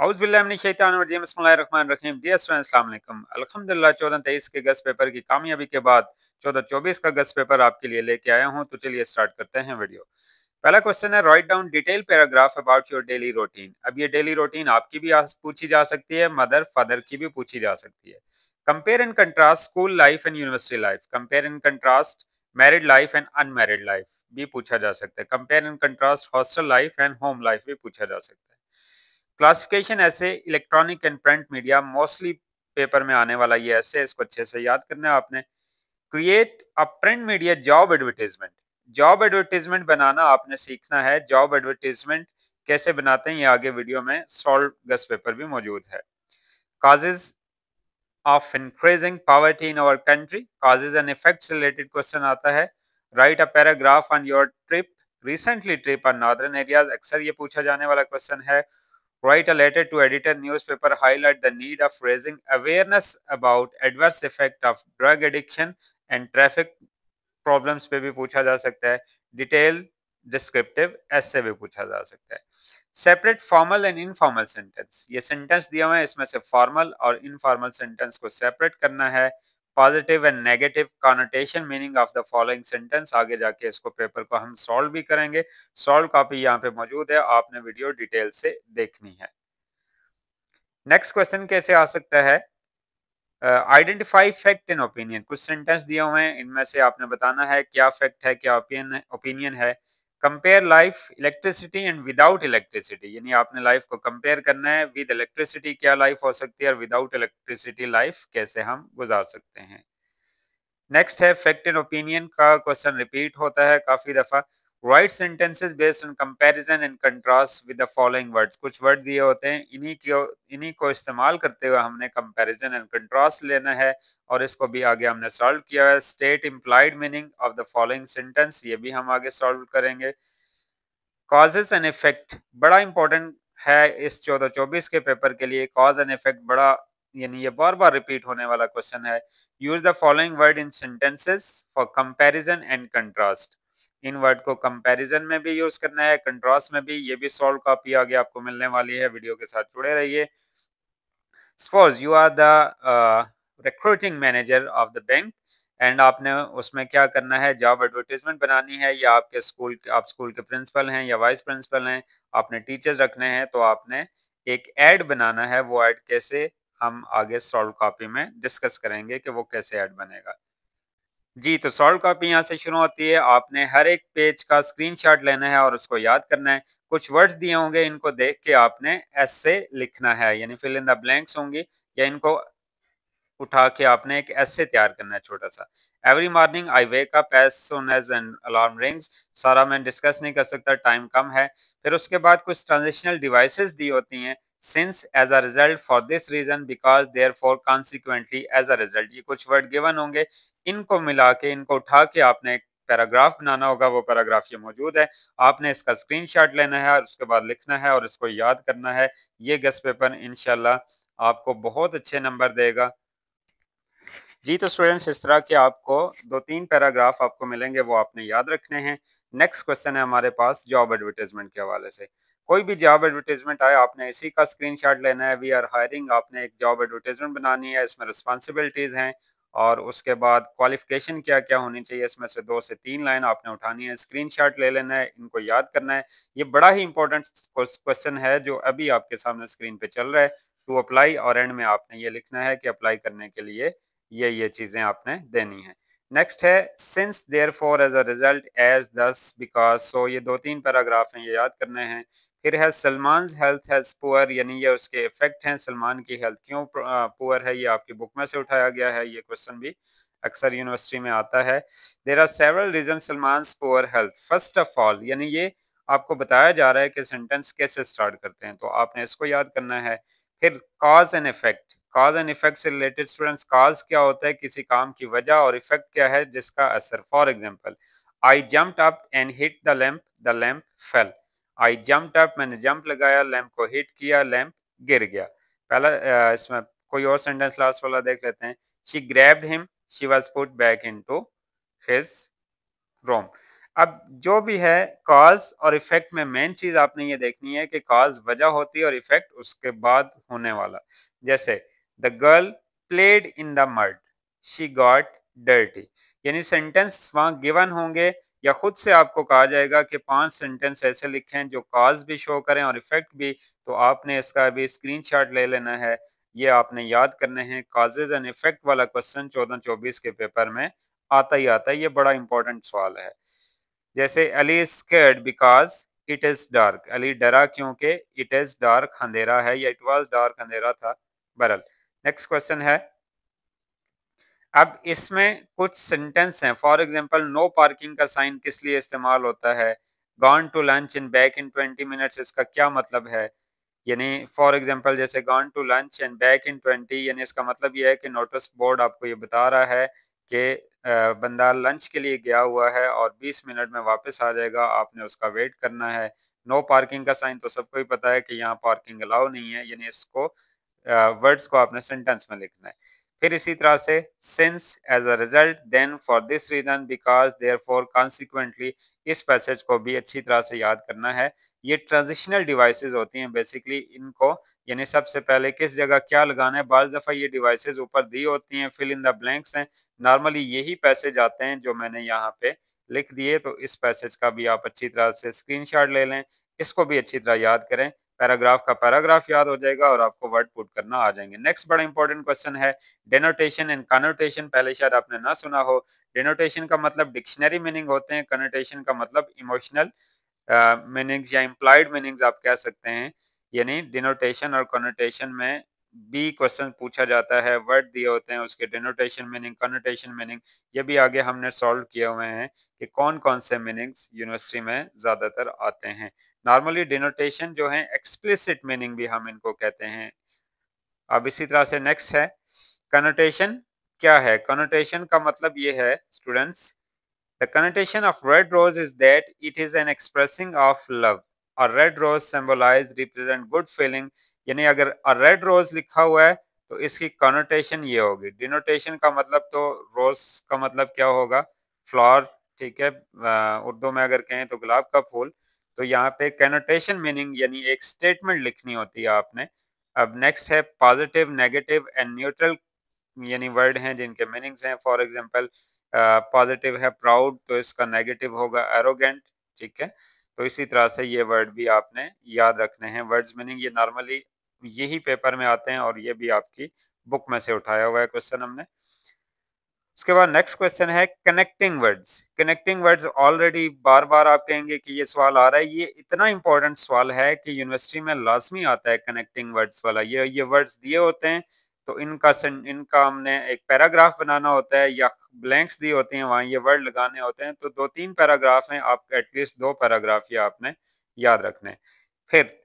औज़ुबिल्लाहि बिस्मिल्लाहिर्रहमानिर्रहीम। Dear students, अस्सलाम वालेकुम। अल्हम्दुलिल्लाह 14-23 के गस्ट पेपर की कामयाबी के बाद 14-24 का गस्ट पेपर आपके लिए लेके आया हूं। तो चलिए स्टार्ट करते हैं वीडियो। पहला क्वेश्चन है, write down detail paragraph about your daily routine. अब ये डेली रूटीन आपकी भी पूछी जा सकती है, मदर फादर की भी पूछी जा सकती है। Compare and contrast school life and university life. Compare and contrast married life and unmarried life भी पूछा जा सकता है। Compare and contrast hostel life and home life भी पूछा जा सकता है। क्लासिफिकेशन ऐसे electronic and print media, mostly paper में आने वाला ये ऐसे, इसको अच्छे से याद करना है आपने। Create a print media job advertisement. Job advertisement बनाना आपने सीखना है। जॉब एडवर्टीजमेंट कैसे बनाते हैं ये आगे वीडियो में सॉल्व गेस्ट पेपर भी मौजूद है। Causes of increasing poverty in our country, causes and effects related question आता है। Write a paragraph on your trip, recently trip on northern areas, अक्सर ये पूछा जाने वाला क्वेश्चन है। Write a letter to editor newspaper, highlight the need of raising awareness about adverse effect of drug addiction and traffic problems पे भी पूछा जा सकता है। डिटेल डिस्क्रिप्टिव ऐसे भी पूछा जा सकता है। Separate formal and informal sentence, ये सेंटेंस दिया हुआ है, इसमें से फॉर्मल और इनफॉर्मल सेंटेंस को सेपरेट करना है। Positive and negative connotation meaning of the following sentence, आगे जाके इसको पेपर को हम सॉल्व भी करेंगे। सॉल्व कॉपी यहाँ पे मौजूद है, आपने वीडियो डिटेल से देखनी है। नेक्स्ट क्वेश्चन कैसे आ सकता है, आइडेंटिफाई फैक्ट एंड ओपिनियन। कुछ सेंटेंस दिए हुए हैं, इनमें से आपने बताना है क्या फैक्ट है क्या ओपिनियन है। Compare life electricity and without electricity, यानी आपने लाइफ को कंपेयर करना है। विद इलेक्ट्रिसिटी क्या लाइफ हो सकती है और विदाउट इलेक्ट्रिसिटी लाइफ कैसे हम गुजार सकते हैं। नेक्स्ट है फैक्ट एंड ओपिनियन का क्वेश्चन रिपीट होता है काफी दफा। Right sentences based on comparison and contrast with the following words. कुछ वर्ड दिए होते हैं, इन्हीं को इस्तेमाल करते हुए हमने कंपैरिजन एंड कंट्रास्ट लेना है और इसको भी आगे हमने सॉल्व किया है। State implied meaning of the following sentence, ये भी हम आगे सॉल्व करेंगे। कॉजेस एंड इफेक्ट बड़ा इंपॉर्टेंट है इस 14-24 के पेपर के लिए। कॉज एंड इफेक्ट बड़ा, यानी ये बार बार रिपीट होने वाला क्वेश्चन है। Use the following word in sentences for comparison and contrast. In word को कंपैरिजन में भी यूज करना है, कंट्रास्ट में भी। ये भी सॉल्व कॉपी आगे आपको मिलने वाली है, वीडियो के साथ जुड़े रहिए। Suppose you are the recruiting manager of the bank एंड आपने उसमें क्या करना है, जॉब एडवर्टीजमेंट बनानी है, या आपके स्कूल, आप स्कूल के प्रिंसिपल हैं या वाइस प्रिंसिपल हैं, आपने टीचर्स रखने हैं, तो आपने एक ऐड बनाना है। वो ऐड कैसे, हम आगे सॉल्व कॉपी में डिस्कस करेंगे कि वो कैसे ऐड बनेगा। जी, तो सॉल्व कॉपी यहाँ से शुरू होती है। आपने हर एक पेज का स्क्रीनशॉट लेना है और उसको याद करना है। कुछ वर्ड्स दिए होंगे, इनको देख के आपने ऐसे लिखना है, यानी फिल इन द ब्लैंक्स होंगी, या इनको उठा के आपने एक ऐसे तैयार करना है छोटा सा। Every morning I wake up as soon as an alarm rings, सारा मैं डिस्कस नहीं कर सकता, टाइम कम है। फिर उसके बाद कुछ ट्रांजिशनल डिवाइसेस दी होती हैं। Since as a result, for this reason, because, therefore, consequently, as a result, ये कुछ वर्ड गिवन होंगे। इनको मिला के, इनको उठा के आपने एक पैराग्राफ बनाना होगा। वो पैराग्राफ ये मौजूद है, आपने इसका स्क्रीनशॉट लेना है और उसके बाद लिखना है और इसको याद करना है। ये गेस्ट पेपर इंशाल्लाह आपको बहुत अच्छे नंबर देगा। जी, तो स्टूडेंट्स इस तरह के आपको 2-3 पैराग्राफ आपको मिलेंगे, वो आपने याद रखने हैं। नेक्स्ट क्वेश्चन है हमारे पास जॉब एडवर्टाइजमेंट के हवाले से। कोई भी जॉब एडवर्टाइजमेंट आए, आपने इसी का स्क्रीनशॉट लेना है। वी आर हायरिंग, आपने एक जॉब एडवर्टाइजमेंट बनानी है, इसमें रिस्पॉन्सिबिलिटीज हैं और उसके बाद क्वालिफिकेशन क्या क्या होनी चाहिए, इसमें से 2 से 3 लाइन आपने उठानी है, स्क्रीनशॉट ले लेना है, इनको याद करना है। ये बड़ा ही इंपॉर्टेंट क्वेश्चन है जो अभी आपके सामने स्क्रीन पे चल रहा है। टू अप्लाई, और एंड में आपने ये लिखना है कि अप्लाई करने के लिए ये चीजें आपने देनी है। नेक्स्ट है since, therefore, as a result, as, thus, because, so, ये 2-3 पैराग्राफ हैं, ये याद करने हैं। फिर है सलमान हेल्थ हैज पुअर, यानी ये उसके इफेक्ट हैं, सलमान की हेल्थ क्यों पुअर है, ये आपकी बुक में से उठाया गया है। ये क्वेश्चन भी अक्सर यूनिवर्सिटी में आता है। There are several reason Salman poor health, first of all, यानी ये आपको बताया जा रहा है कि सेंटेंस कैसे स्टार्ट करते हैं, तो आपने इसको याद करना है। फिर cause and effect, cause and effect से रिलेटेड स्टूडेंट्स, कॉज क्या होता है किसी काम की वजह, और इफेक्ट क्या है जिसका असर। For example, I jumped up and hit the lamp fail. I jumped up, मैंने जंप लगाया, लैंप को हिट किया, लैंप गिर गया। पहला इसमें कोई और सेंटेंस लास्ट वाला देख लेते हैं। She grabbed him, she was put back into his room. अब जो भी है कॉज और इफेक्ट में मेन चीज आपने ये देखनी है कि कॉज वजह होती है और इफेक्ट उसके बाद होने वाला। जैसे the girl played in the mud, she got dirty, यानी सेंटेंस वहां गिवन होंगे या खुद से आपको कहा जाएगा कि 5 सेंटेंस ऐसे लिखें जो कॉज भी शो करें और इफेक्ट भी। तो आपने इसका भी स्क्रीनशॉट ले लेना है, ये आपने याद करने हैं। कॉजेज एंड इफेक्ट वाला क्वेश्चन 14-24 के पेपर में आता ही आता है, ये बड़ा इंपॉर्टेंट सवाल है। जैसे Ali is scared because it is dark, Ali डरा क्योंकि इट इज डार्क अंधेरा है या इट वाज डार्क अंधेरा था। बहरल नेक्स्ट क्वेश्चन है, अब इसमें कुछ सेंटेंस हैं। फॉर एग्जांपल नो पार्किंग का साइन किस लिए इस्तेमाल होता है, gone to lunch in back in 20 minutes, इसका क्या मतलब है। यानी फॉर एग्जांपल जैसे gone to lunch and back in 20, यानी इसका मतलब यह है कि नोटिस बोर्ड आपको ये बता रहा है कि बंदा लंच के लिए गया हुआ है और 20 मिनट में वापस आ जाएगा, आपने उसका वेट करना है। नो पार्किंग का साइन तो सबको ही पता है कि यहाँ पार्किंग अलाउ नहीं है, यानी इसको वर्ड्स को आपने सेंटेंस में लिखना है। फिर इसी तरह से since as a result then for this reason because therefore consequently, इस पैसेज को भी अच्छी तरह से याद करना है। ये ट्रांजिशनल डिवाइसेस होती हैं बेसिकली, इनको यानी सबसे पहले किस जगह क्या लगाना है। बाज दफा ये डिवाइसेस ऊपर दी होती हैं, फिल इन द ब्लैंक्स हैं। नॉर्मली यही पैसेज आते हैं जो मैंने यहाँ पे लिख दिए, तो इस पैसेज का भी आप अच्छी तरह से स्क्रीनशॉट ले लें, इसको भी अच्छी तरह याद करें। पैराग्राफ का पैराग्राफ याद हो जाएगा और आपको वर्ड पुट करना आ जाएंगे। नेक्स्ट बड़ा इंपॉर्टेंट क्वेश्चन है डेनोटेशन एंड कनोटेशन, पहले शायद आपने ना सुना हो। डेनोटेशन का मतलब डिक्शनरी मीनिंग होते हैं, कनोटेशन का मतलब इमोशनल मीनिंग्स या इम्प्लाइड मीनिंग्स आप कह सकते हैं। यानी डिनोटेशन और कनोटेशन में भी क्वेश्चन पूछा जाता है, वर्ड दिए होते हैं उसके डिनोटेशन मीनिंग कनोटेशन मीनिंग, ये भी आगे हमने सॉल्व किए हुए हैं कि कौन कौन से मीनिंग्स यूनिवर्सिटी में ज्यादातर आते हैं। नॉर्मली डिनोटेशन जो है एक्सप्लिसिट मीनिंग भी हम इनको कहते हैं। अब इसी तरह से नेक्स्ट है कनोटेशन। क्या है कनोटेशन का मतलब ये है students, the connotation of red rose is that it is an expressing of love. A red rose symbolize represent good feeling, यानी अगर a red rose लिखा हुआ है तो इसकी connotation ये होगी। denotation का मतलब तो rose का मतलब क्या होगा, फ्लावर, ठीक है, उर्दू में अगर कहें तो गुलाब का फूल। तो यहाँ पे connotation मीनिंग यानी एक स्टेटमेंट लिखनी होती है आपने। अब नेक्स्ट है पॉजिटिव नेगेटिव एंड न्यूट्रल, यानी वर्ड हैं जिनके मीनिंग्स हैं। फॉर एग्जांपल पॉजिटिव है प्राउड, तो इसका नेगेटिव होगा एरोगेंट, ठीक है। तो इसी तरह से ये वर्ड भी आपने याद रखने हैं। वर्ड्स मीनिंग ये नॉर्मली यही पेपर में आते हैं और ये भी आपकी बुक में से उठाया हुआ है क्वेश्चन हमने। उसके बाद नेक्स्ट क्वेश्चन है connecting words. Connecting words already बार बार आप कहेंगे कि ये सवाल आ रहा है, ये इतना इंपॉर्टेंट सवाल है कि यूनिवर्सिटी में लाजमी आता है कनेक्टिंग वर्ड्स वाला। ये वर्ड्स दिए होते हैं तो इनका हमने एक पैराग्राफ बनाना होता है या ब्लैंक्स दी होती हैं वहां ये वर्ड लगाने होते हैं। तो 2-3 पैराग्राफ हैं, आप एटलीस्ट 2 पैराग्राफ ये आपने याद रखने। फिर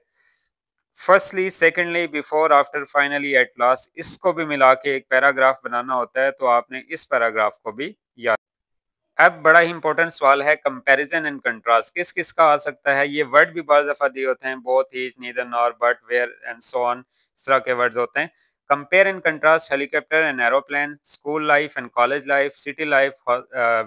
firstly secondly before after finally at last, इसको भी मिला के एक पैराग्राफ बनाना होता है, तो आपने इस पैराग्राफ को भी याद। अब बड़ा ही इंपॉर्टेंट सवाल है कंपैरिजन एंड कंट्रास्ट, किस किस का आ सकता है। ये वर्ड भी बहुत दफा दिए होते हैं, both, each, neither, nor, but, where and so on, इस तरह के वर्ड्स होते हैं। Compare and contrast helicopter and aeroplane, school life and college life, city life,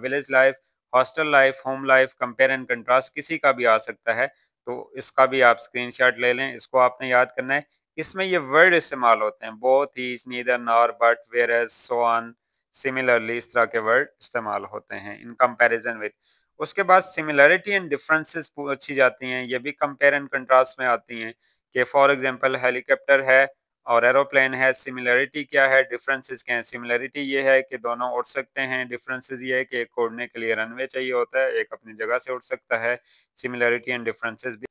village life, hostel life, home life. Compare and contrast किसी का भी आ सकता है, तो इसका भी आप स्क्रीनशॉट ले लें, इसको आपने याद करना है। इसमें ये वर्ड इस्तेमाल होते हैं, both, each, neither, nor, but, whereas, so on, similarly, इस तरह के वर्ड इस्तेमाल होते हैं इन कंपैरिजन विद। उसके बाद सिमिलरिटी एंड डिफरेंसेस पूछी जाती हैं, ये भी कंपेयर एंड कंट्रास्ट में आती हैं कि फॉर एग्जांपल हेलीकॉप्टर है और एरोप्लेन है, सिमिलरिटी क्या है, डिफरेंसेस क्या है। सिमिलरिटी ये है कि दोनों उड़ सकते हैं, डिफरेंसेस ये है कि एक उड़ने के लिए रनवे चाहिए होता है, एक अपनी जगह से उड़ सकता है। सिमिलरिटी एंड डिफरेंसेस भी।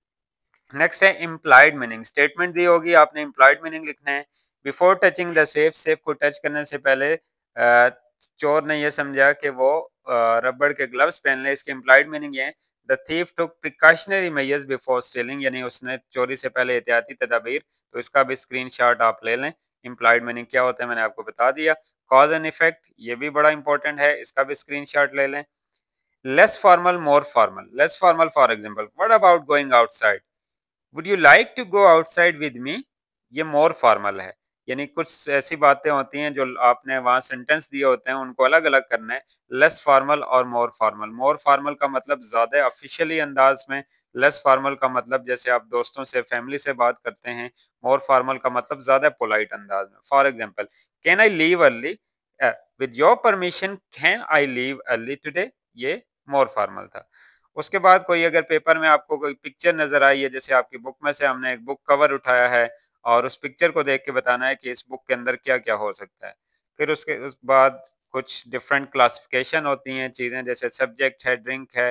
नेक्स्ट है इम्प्लाइड मीनिंग, स्टेटमेंट दी होगी, आपने इम्प्लाइड मीनिंग लिखना है। Before touching the safe, safe को टच करने से पहले चोर ने यह समझा कि वो रबड़ के ग्लव्स पहन ले, इसकी इम्प्लाइड मीनिंग ये है the thief took precautionary measures before stealing, यानी उसने चोरी से पहले एहतियाती तदाबीर। तो इसका भी स्क्रीनशॉट आप ले लें। इम्प्लाइड मीनिंग क्या होता है मैंने आपको बता दिया। कॉज एंड इफेक्ट ये भी बड़ा इंपॉर्टेंट है, इसका भी स्क्रीनशॉट ले लें। Less formal more formal, less formal for example what about going outside, would you like to go outside with me, ये मोर फॉर्मल है। यानी कुछ ऐसी बातें होती हैं जो आपने वहाँ सेंटेंस दिए होते हैं, उनको अलग-अलग करना है। लेस फॉर्मल और मोर फॉर्मल। मोर फॉर्मल का मतलब ज़्यादा ऑफ़िशियली अंदाज़ में, लेस फॉर्मल का मतलब जैसे आप दोस्तों से, फैमिली से बात करते हैं, मोर फॉर्मल का मतलब ज़्यादा पोलाइट अंदाज़ में। For example, can I leave early? With your permission can I leave early today? ये मोर फॉर्मल था। उसके बाद कोई अगर पेपर में आपको कोई पिक्चर नज़र आई है, जैसे आपकी बुक में से हमने एक बुक कवर उठाया है और उस पिक्चर को देख के बताना है कि इस बुक के अंदर क्या-क्या हो सकता है। फिर उस बाद कुछ डिफरेंट क्लासिफिकेशन होती हैं चीज़ें, जैसे सब्जेक्ट है, ड्रिंक है,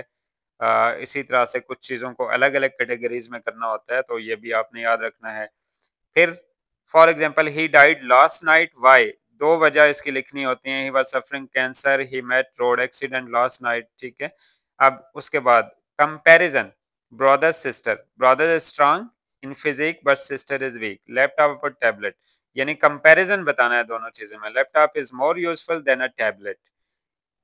इसी तरह से कुछ चीज़ों को अलग-अलग कैटेगरीज़ में करना होता है, तो ये भी आपने याद रखना है। फिर for example, he died last night, why? 2 वजह इसकी लिखनी होती हैं। He was suffering cancer, he met road accident last night, ठीक है? अब उसके बाद comparison, brother sister, brother is strong in physique but sister is weak, laptop और टैबलेट, यानी कंपैरिजन बताना है दोनों चीज़ों में। Laptop is more useful than a tablet.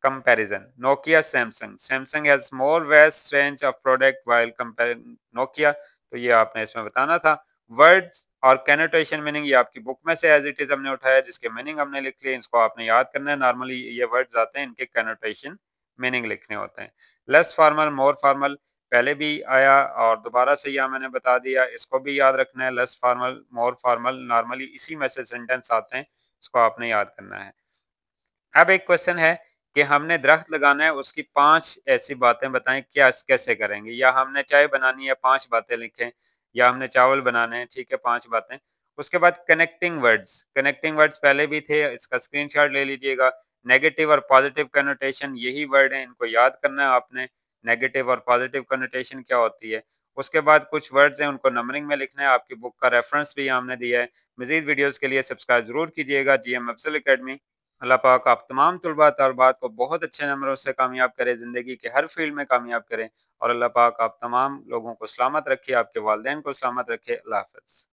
Comparison. Nokia, Samsung. Samsung has more vast range of product while comparing Nokia. तो ये आपने इसमें बताना था। वर्ड्स और कैनोटेशन मीनिंग, ये आपकी बुक में से एज इट इज हमने उठाया, जिसके मीनिंग हमने लिख लिए, इसको आपने याद करना है। नॉर्मली ये वर्ड्स आते हैं, इनके कैनोटेशन मीनिंग लिखने होते हैं। लेस फॉर्मल, मोर फॉर्मल पहले भी आया और दोबारा से यहाँ मैंने बता दिया, इसको भी याद रखना है। Less formal, more formal normally इसी में से सेंटेंस आते हैं, इसको आपने याद करना है। अब एक क्वेश्चन है कि हमने दरख्त लगाना है, उसकी 5 ऐसी बातें बताएं, क्या कैसे करेंगे? या हमने चाय बनानी है, 5 बातें लिखें, या हमने चावल बनाने हैं, ठीक है, 5 बातें। उसके बाद कनेक्टिंग वर्ड्स, कनेक्टिंग वर्ड्स पहले भी थे, इसका स्क्रीनशॉट ले लीजिएगा। नेगेटिव और पॉजिटिव कनोटेशन, यही वर्ड है, इनको याद करना है आपने। नेगेटिव और पॉजिटिव कनोटेशन क्या होती है? उसके बाद कुछ वर्ड्स हैं, उनको नंबरिंग में लिखना है। आपकी बुक का रेफरेंस भी हमने दिया है। मजीद वीडियोस के लिए सब्सक्राइब जरूर कीजिएगा जीएम अफजल एकेडमी। अल्लाह पाक आप तमाम तुलबा तलबात को बहुत अच्छे नंबरों से कामयाब करे, ज़िंदगी के हर फील्ड में कामयाब करें, और अल्लाह पाक आप तमाम लोगों को सलामत रखे, आपके वालिदैन को सलामत रखे। अल्लाह हाफ़िज़।